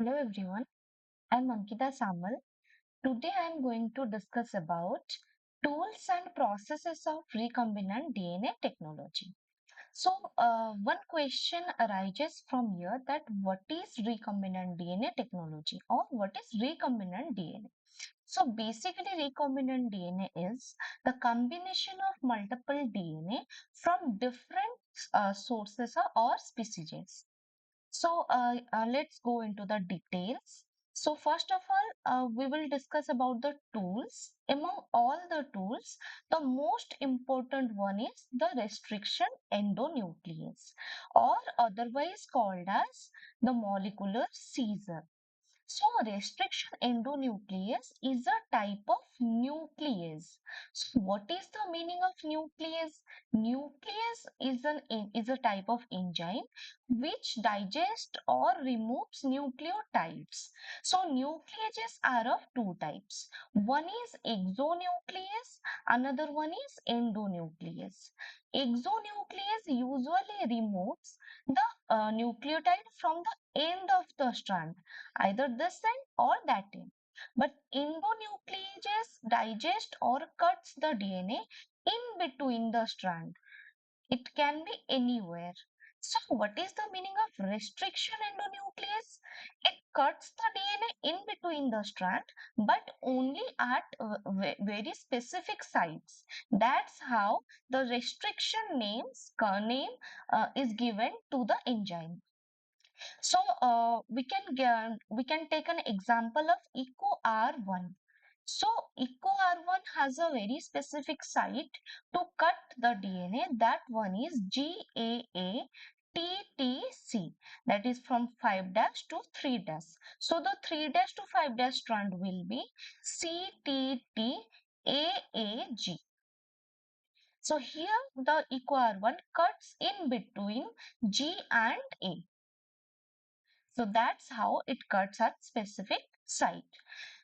Hello everyone, I'm Ankita Samal. Today I'm going to discuss about tools and processes of recombinant DNA technology. One question arises from here that what is recombinant DNA technology or what is recombinant DNA? So basically recombinant DNA is the combination of multiple DNA from different sources or species. Let's go into the details. So first of all, we will discuss about the tools. Among all the tools, the most important one is the restriction endonuclease, or otherwise called as the molecular seizure. So, restriction endonuclease is a type of nuclease. So, what is the meaning of nuclease? Nuclease is a type of enzyme which digests or removes nucleotides. So, nucleases are of two types. One is exonuclease, another one is endonuclease. Exonuclease usually removes the nucleotide from the end of the strand, either this end or that end. But endonucleases digest or cuts the DNA in between the strand. It can be anywhere. So, what is the meaning of restriction endonuclease? It cuts the DNA in between the strand, but only at very specific sites. That's how the restriction name is given to the enzyme. We can take an example of EcoR1. So EcoR1 has a very specific site to cut the DNA. That one is GAA-TTC. That is from 5' to 3'. So the 3' to 5' strand will be CTTAAG. So here the EcoR1 cuts in between G and A. So that's how it cuts at specific site.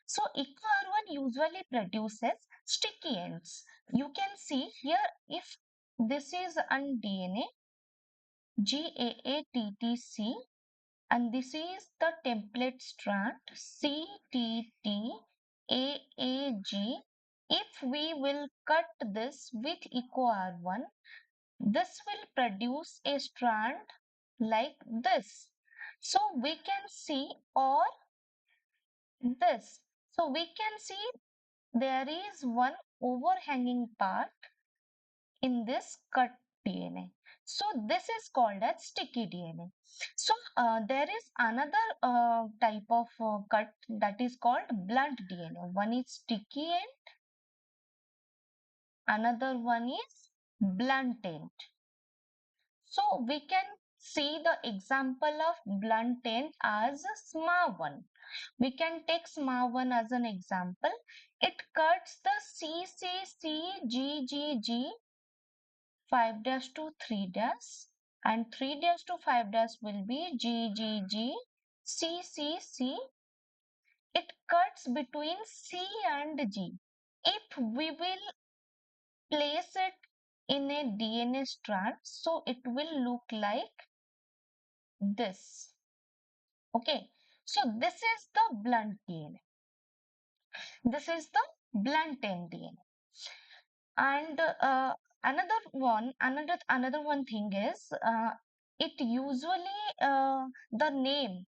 So EcoR1 usually produces sticky ends. You can see here if this is an DNA GAATTC and this is the template strand CTTAAG. If we will cut this with EcoR1, this will produce a strand like this. So we can see or this. So we can see there is one overhanging part in this cut DNA. So this is called as sticky DNA. So there is another type of cut that is called blunt DNA. One is sticky and another one is blunt end. So we can see the example of blunt end as SMA1. We can take SMA1 as an example. It cuts the CCCGGG 5' to 3' and 3' to 5' will be GGG CCC. It cuts between C and G. If we will place it in a DNA strand, so it will look like this. Okay, so this is the blunt DNA. This is the blunt end DNA. And another one thing is it usually the name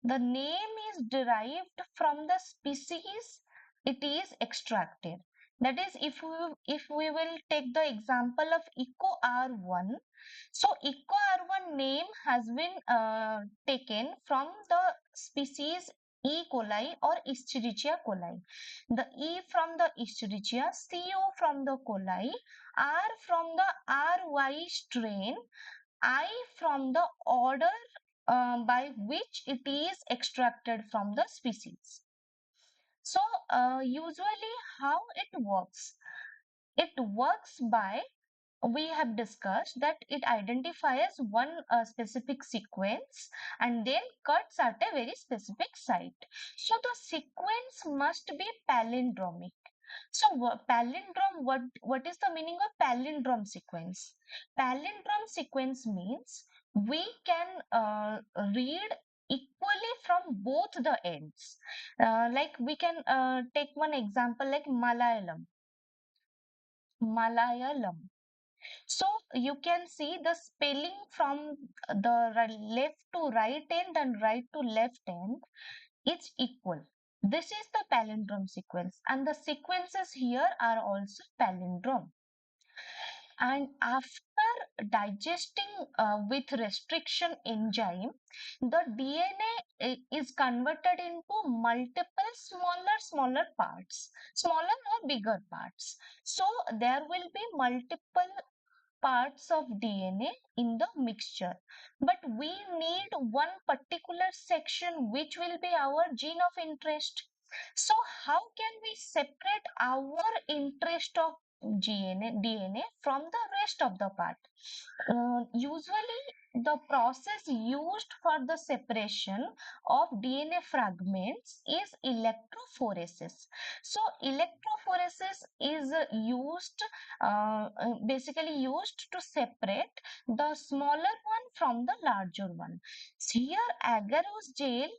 is derived from the species it is extracted. That is, if we will take the example of EcoR1, so EcoR1 name has been taken from the species E. coli or Escherichia coli. The E from the Escherichia, CO from the coli, R from the RY strain, I from the order by which it is extracted from the species. So, usually how it works? It works by, we have discussed that it identifies one specific sequence and then cuts at a very specific site. So the sequence must be palindromic. So palindrome, what is the meaning of palindrome sequence? Palindrome sequence means we can read equally from both the ends. Like we can take one example like Malayalam. Malayalam. So you can see the spelling from the left to right end and right to left end, it's equal. This is the palindrome sequence, and the sequences here are also palindrome. And after digesting with restriction enzyme, the DNA is converted into multiple smaller parts, smaller or bigger parts. So there will be multiple parts of DNA in the mixture, but we need one particular section which will be our gene of interest. So how can we separate our interest of DNA from the rest of the part? Usually the process used for the separation of DNA fragments is electrophoresis. So electrophoresis is basically used to separate the smaller one from the larger one. So here agarose gel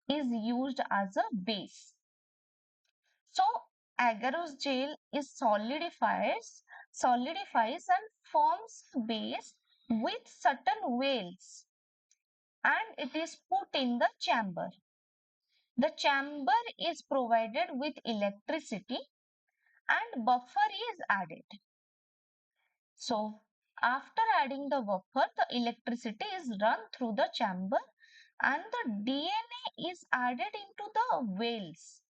is used as a base. So agarose gel is solidifies and forms base with certain wells, and it is put in the chamber. The chamber is provided with electricity and buffer is added. So after adding the buffer, the electricity is run through the chamber and the DNA is added into the wells.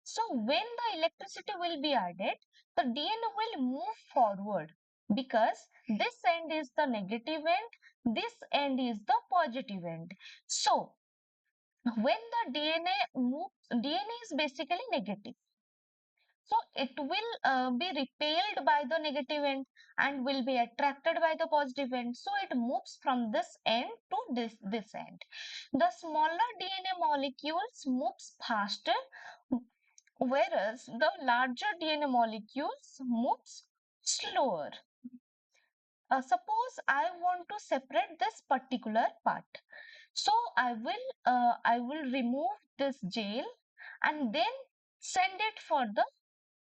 So when the electricity will be added, the DNA will move forward because this end is the negative end, this end is the positive end. So when the DNA moves, DNA is basically negative. So it will be repelled by the negative end and will be attracted by the positive end. So it moves from this end to this end. The smaller DNA molecules moves faster, whereas the larger DNA molecules moves slower. Suppose I want to separate this particular part. So I will remove this gel and then send it for the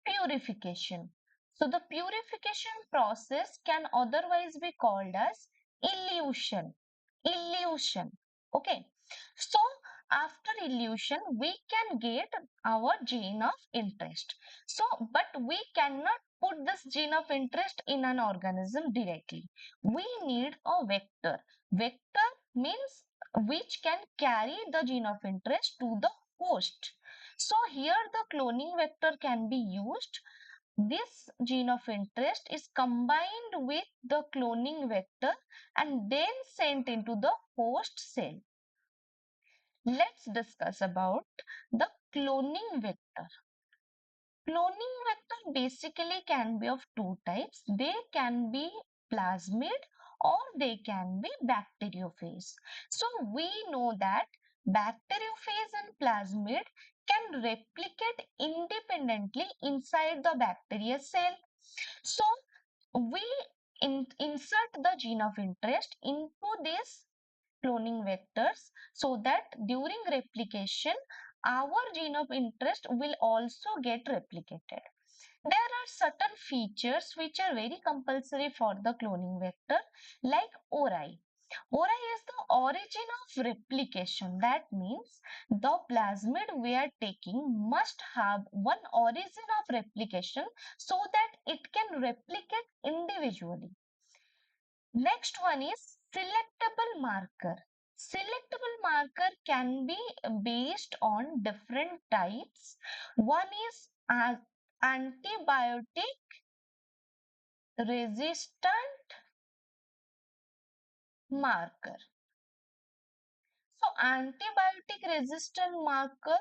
purification. So the purification process can otherwise be called as elution. Elution. Okay. So after elution, we can get our gene of interest. So, but we cannot put this gene of interest in an organism directly. We need a vector. Vector means which can carry the gene of interest to the host. So here the cloning vector can be used. This gene of interest is combined with the cloning vector and then sent into the host cell. Let's discuss about the cloning vector. Cloning vector basically can be of two types. They can be plasmid or they can be bacteriophage. So we know that bacteriophage and plasmid can replicate independently inside the bacteria cell. So we insert the gene of interest into these cloning vectors so that during replication our gene of interest will also get replicated. There are certain features which are very compulsory for the cloning vector, like ori. Ori is the origin of replication. That means the plasmid we are taking must have one origin of replication so that it can replicate individually. Next one is selectable marker. Selectable marker can be based on different types. One is antibiotic resistant marker. So antibiotic resistant marker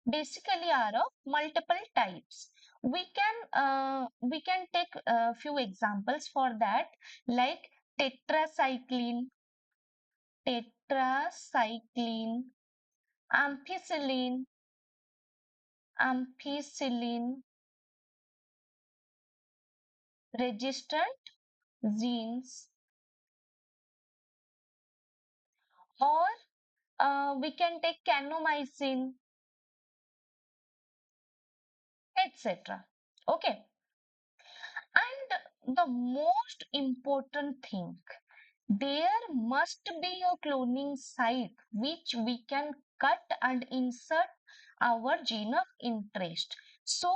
basically are of multiple types. We can take a few examples for that, like tetracycline, tetracycline, ampicillin, ampicillin resistant genes, or We can take kanamycin, etc. Okay. And the most important thing, there must be a cloning site which we can cut and insert our gene of interest. So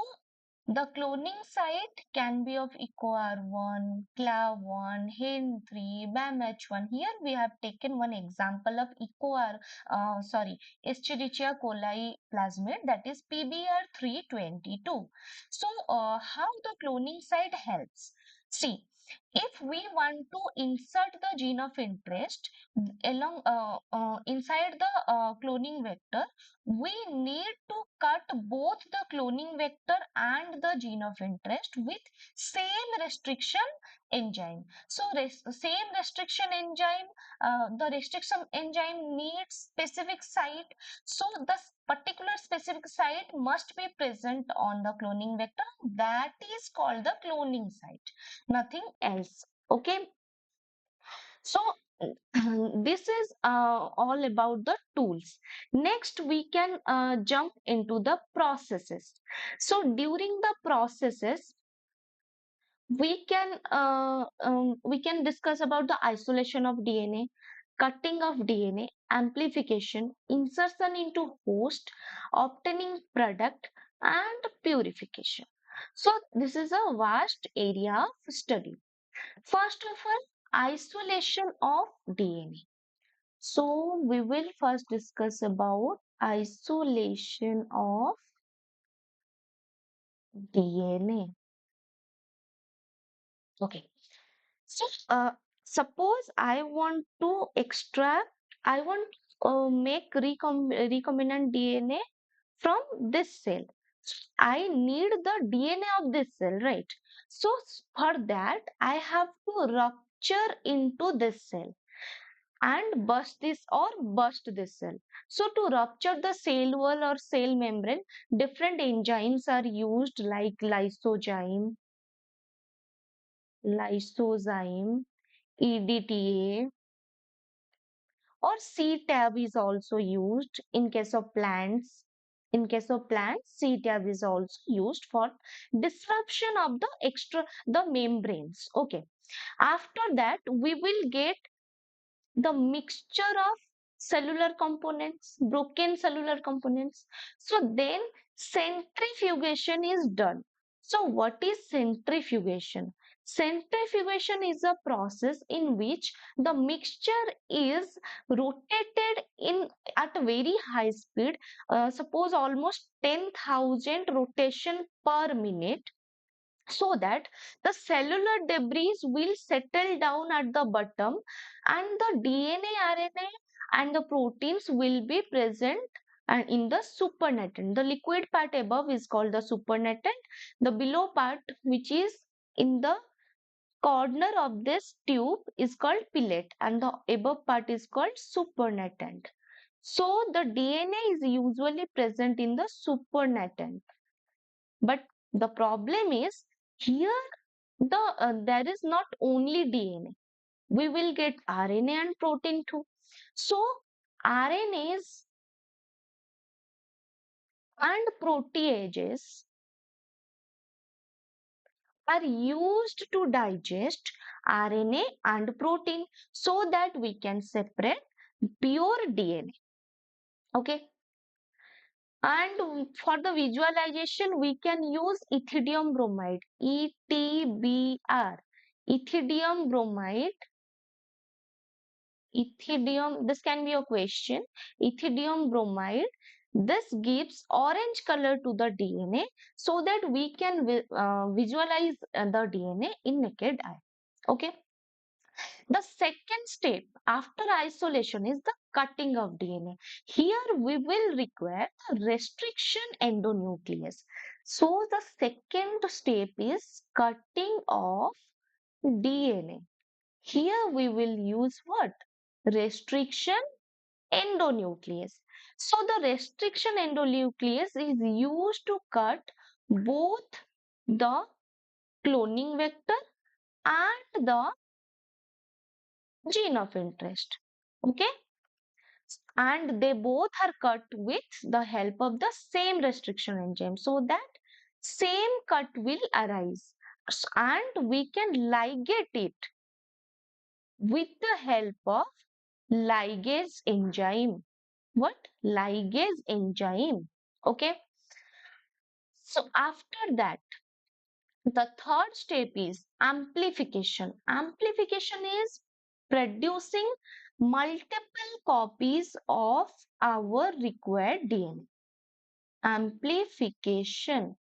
the cloning site can be of EcoR1, CLAV1, HEN3, BAMH1. Here we have taken one example of Escherichia coli plasmid, that is PBR322. So how the cloning site helps? See, if we want to insert the gene of interest along inside the cloning vector, we need to cut both the cloning vector and the gene of interest with same restriction enzyme. So same restriction enzyme, the restriction enzyme needs specific site. So the particular specific site must be present on the cloning vector. That is called the cloning site, nothing else. Okay. So this is all about the tools. Next, we can jump into the processes. So during the processes, we can discuss about the isolation of DNA, cutting of DNA, amplification, insertion into host, obtaining product, and purification. So this is a vast area of study. First of all, isolation of DNA. So we will first discuss about isolation of DNA. Okay. So suppose I want to extract, I want to make recombinant DNA from this cell. I need the DNA of this cell, right? So for that, I have to rupture into this cell and burst this cell. So to rupture the cell wall or cell membrane, different enzymes are used like lysozyme, EDTA, or C-tab is also used in case of plants. In case of plants, C-tab is also used for disruption of the membranes. Okay. After that, we will get the mixture of cellular components, broken cellular components. So then centrifugation is done. So what is centrifugation? Centrifugation is a process in which the mixture is rotated in at a very high speed, suppose almost 10,000 rotation per minute, so that the cellular debris will settle down at the bottom and the DNA, RNA and the proteins will be present and in the supernatant. The liquid part above is called the supernatant. The below part, which is in the corner of this tube, is called pillet, and the above part is called supernatant. So the DNA is usually present in the supernatant. But the problem is here there is not only DNA. We will get RNA and protein too. So RNAs and proteases are used to digest RNA and protein so that we can separate pure DNA. Okay. And for the visualization, we can use ethidium bromide, ETBR. Ethidium bromide, this can be a question. Ethidium bromide, this gives orange color to the DNA so that we can visualize the DNA in naked eye. Okay. The second step after isolation is the cutting of DNA. Here we will require the restriction endonuclease. So the second step is cutting of DNA. Here we will use what? Restriction endonuclease. So the restriction endonuclease is used to cut both the cloning vector and the gene of interest. Okay. and they both are cut with the help of the same restriction enzyme, so that same cut will arise, and we can ligate it with the help of ligase enzyme. What? Ligase enzyme. Okay. So after that, the third step is amplification. Amplification is producing multiple copies of our required DNA. Amplification.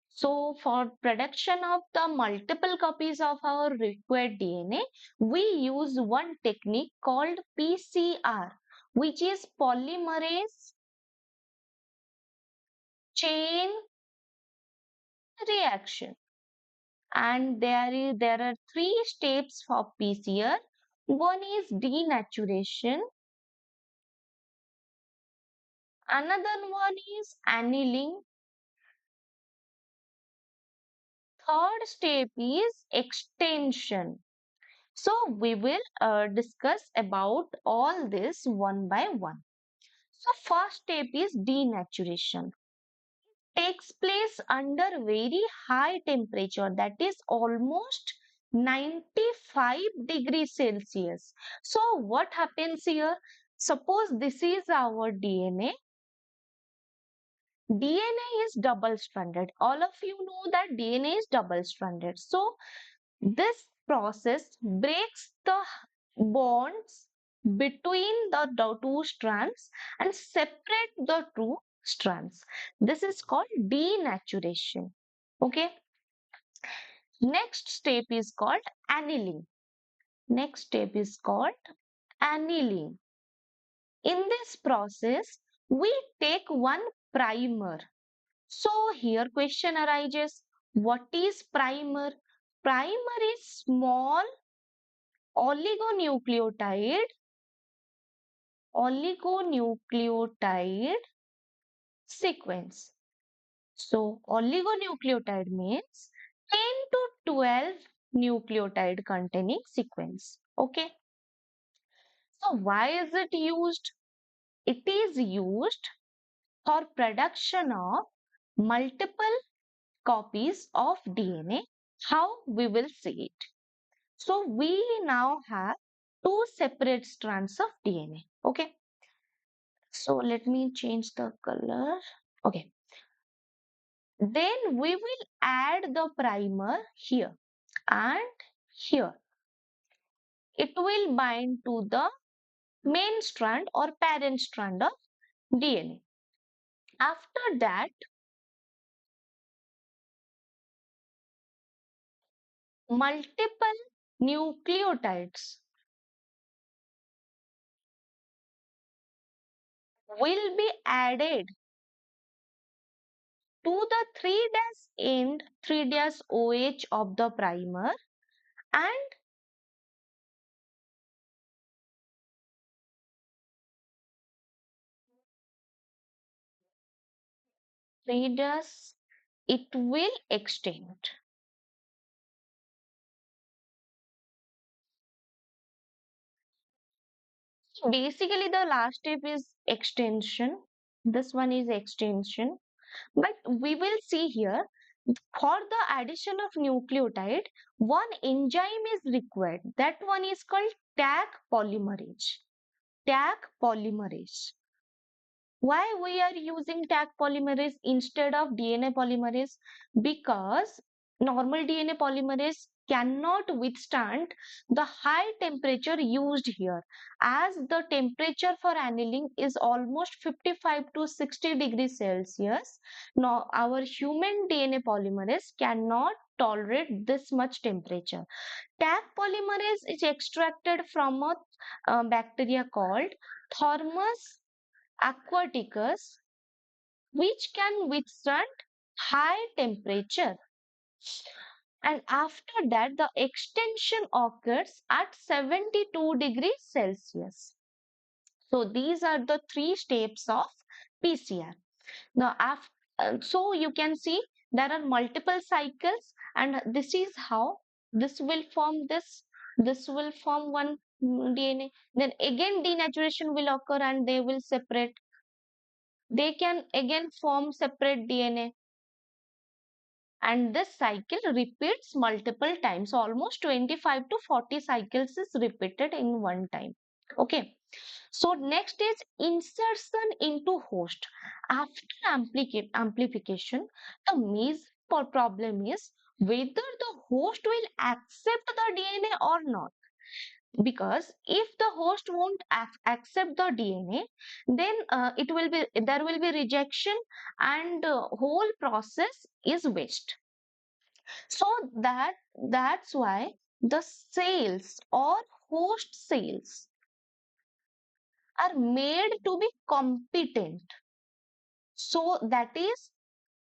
So for production of the multiple copies of our required DNA, we use one technique called PCR, which is polymerase chain reaction. And there are three steps for PCR. One is denaturation, another one is annealing, third step is extension. So we will discuss about all this one by one. So first step is denaturation. Takes place under very high temperature, that is almost 95 degrees Celsius. So what happens here? Suppose this is our DNA. DNA is double stranded. All of you know that DNA is double stranded. So this process breaks the bonds between the two strands and separate the two strands. This is called denaturation. Okay. Next step is called annealing. Next step is called annealing. In this process, we take one primer. So here question arises, what is primer? Primer is small oligonucleotide oligonucleotide sequence. So oligonucleotide means 10 to 12 nucleotide containing sequence. Okay. So why is it used? It is used for production of multiple copies of DNA. How we will see it? So we now have two separate strands of DNA. Okay. So let me change the color. Okay. Then we will add the primer here and here. It will bind to the main strand or parent strand of DNA. After that, multiple nucleotides will be added to the 3' end 3' OH of the primer and 3' it will extend. Basically, the last step is extension. This one is extension. But we will see here, for the addition of nucleotide, one enzyme is required. That one is called Taq polymerase. Taq polymerase. Why we are using Taq polymerase instead of DNA polymerase? Because normal DNA polymerase cannot withstand the high temperature used here, as the temperature for annealing is almost 55 to 60 degrees Celsius. Now our human DNA polymerase cannot tolerate this much temperature. Taq polymerase is extracted from a bacteria called Thermus aquaticus, which can withstand high temperature. And after that, the extension occurs at 72 degrees Celsius. So these are the three steps of PCR. Now, so you can see there are multiple cycles, and this is how this will form this will form one DNA. Then again denaturation will occur and they will separate. They can again form separate DNA. And this cycle repeats multiple times. So almost 25 to 40 cycles is repeated in one time. Okay. So next is insertion into host. After amplification, the major problem is whether the host will accept the DNA or not. Because if the host won't accept the DNA, then it will be there will be rejection and whole process is waste. So that's why the cells or host cells are made to be competent, so that is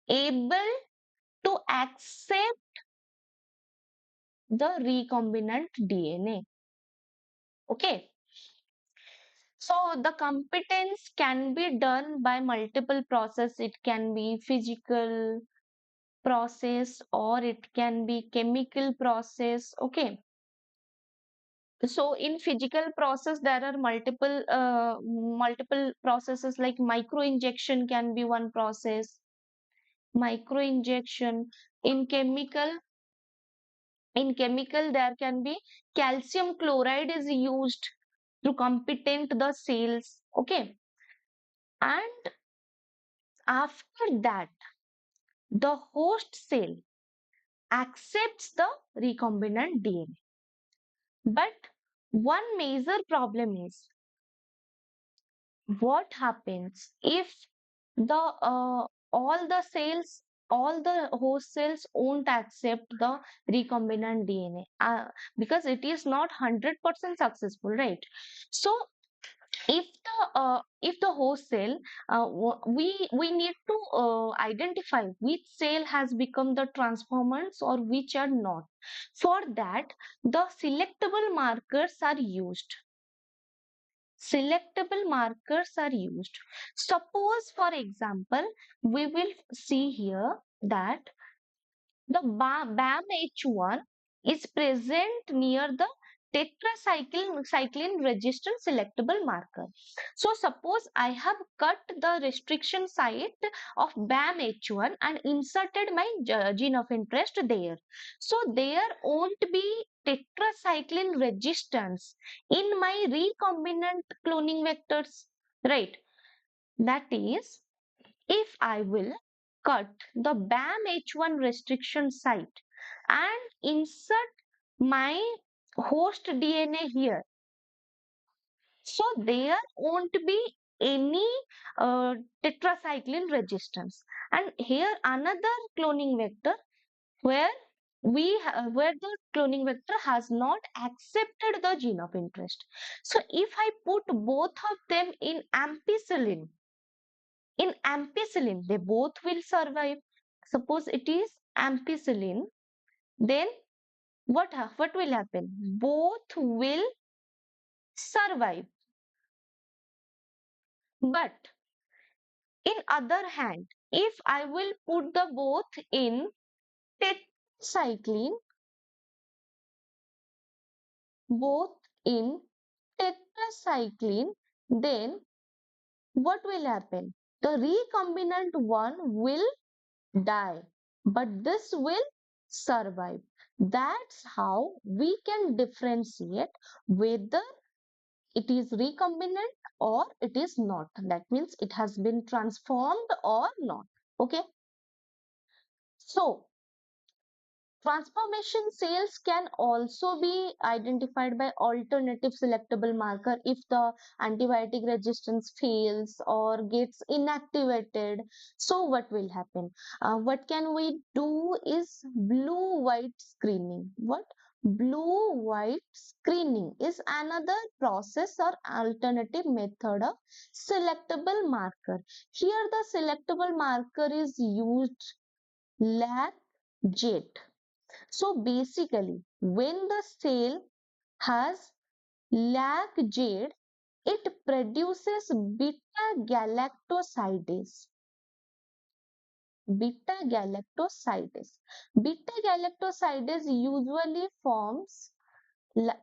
able to accept the recombinant DNA. Okay. So the competence can be done by multiple process. It can be physical process or it can be chemical process. Okay. So in physical process, there are multiple processes like micro injection can be one process. Micro injection in chemical there can be calcium chloride is used to competent the cells. Okay. And after that, the host cell accepts the recombinant DNA. But one major problem is what happens if the all the cells, all the host cells won't accept the recombinant DNA, because it is not 100% successful, right? So if the host cell, we need to identify which cell has become the transformants or which are not. For that, the selectable markers are used. Suppose, for example, we will see here that the BAM-H1 is present near the tetracycline resistant selectable marker. So suppose I have cut the restriction site of BAM-H1 and inserted my gene of interest there. So there won't be tetracycline resistance in my recombinant cloning vectors, right? That is, if I will cut the BAM-H1 restriction site and insert my host DNA here, so there won't be any tetracycline resistance. And here another cloning vector where where the cloning vector has not accepted the gene of interest. So if I put both of them in ampicillin, they both will survive. Suppose it is ampicillin, then what will happen? Both will survive. But in other hand, if I will put the both in tetracycline, both in tetracycline, then what will happen? The recombinant one will die, but this will survive. That's how we can differentiate whether it is recombinant or it is not. That means it has been transformed or not. Okay. So transformation cells can also be identified by alternative selectable marker if the antibiotic resistance fails or gets inactivated. So what will happen? What can we do is blue-white screening. What? Blue-white screening is another process or alternative method of selectable marker. Here the selectable marker is used lac jet. So basically, when the cell has lac jade, it produces beta-galactosidase. Beta-galactosidase. Beta-galactosidase usually forms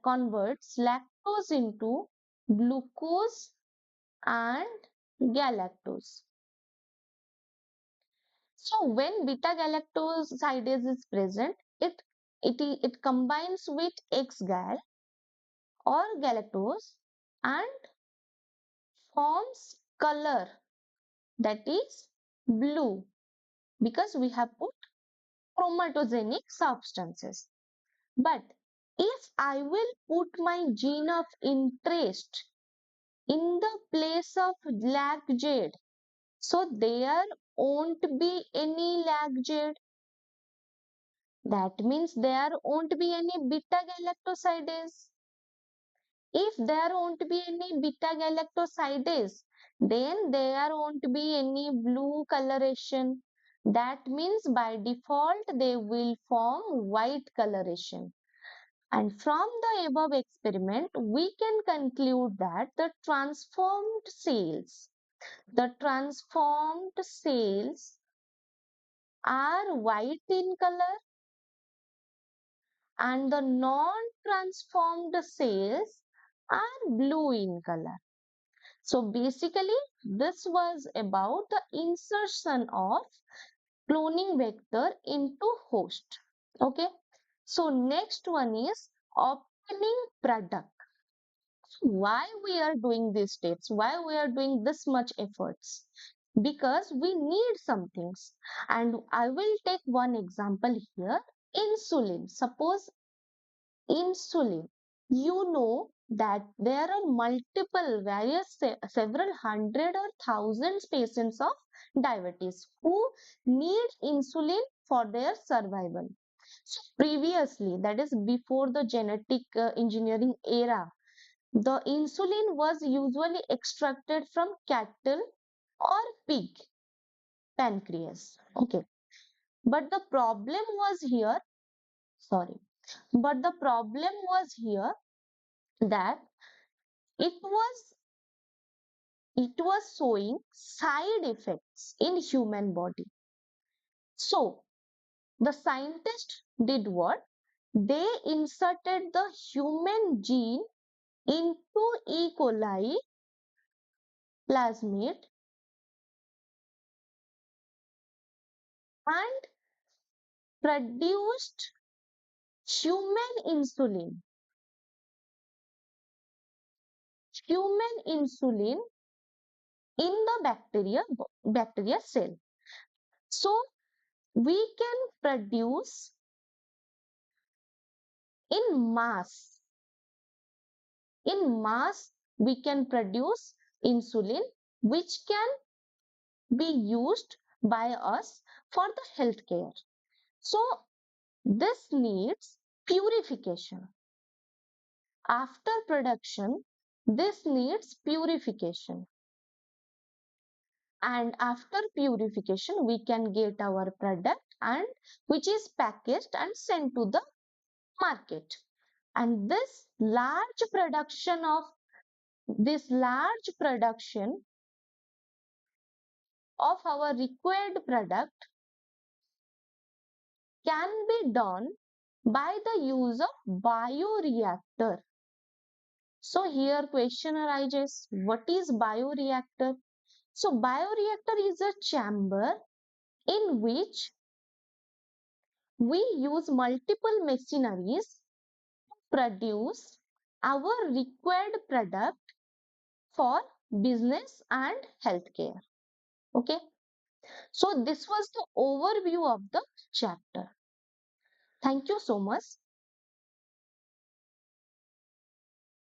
converts lactose into glucose and galactose. So when beta galactosidase is present, it combines with X gal or galactose and forms color, that is blue, because we have put chromatogenic substances. But if I will put my gene of interest in the place of lag jade, so there won't be any lag jade. That means there won't be any beta galactosidase. If there won't be any beta galactosidase, then there won't be any blue coloration. That means by default they will form white coloration. And from the above experiment, we can conclude that the transformed cells are white in color and the non-transformed cells are blue in color. So basically, this was about the insertion of cloning vector into host. Okay. So next one is obtaining product. Why we are doing these steps? Why we are doing this much efforts? Because we need some things. And I will take one example here. Insulin. Suppose insulin. You know that there are multiple, several hundred or thousands patients of diabetes who need insulin for their survival. So previously, that is before the genetic engineering era, the insulin was usually extracted from cattle or pig pancreas. Okay. But the problem was here, sorry, but the problem was here that it was it was showing side effects in human body. So the scientist did what? They inserted the human gene into E. coli plasmid and produced human insulin. Human insulin in the bacteria cell. So we can produce in mass. In mass, we can produce insulin which can be used by us for the healthcare. So this needs purification. After production, this needs purification. And after purification, we can get our product and which is packaged and sent to the market. And this large production of our required product can be done by the use of bioreactor. So here question arises, what is bioreactor? So bioreactor is a chamber in which we use multiple machineries to produce our required product for business and healthcare. Okay. So this was the overview of the chapter. Thank you so much.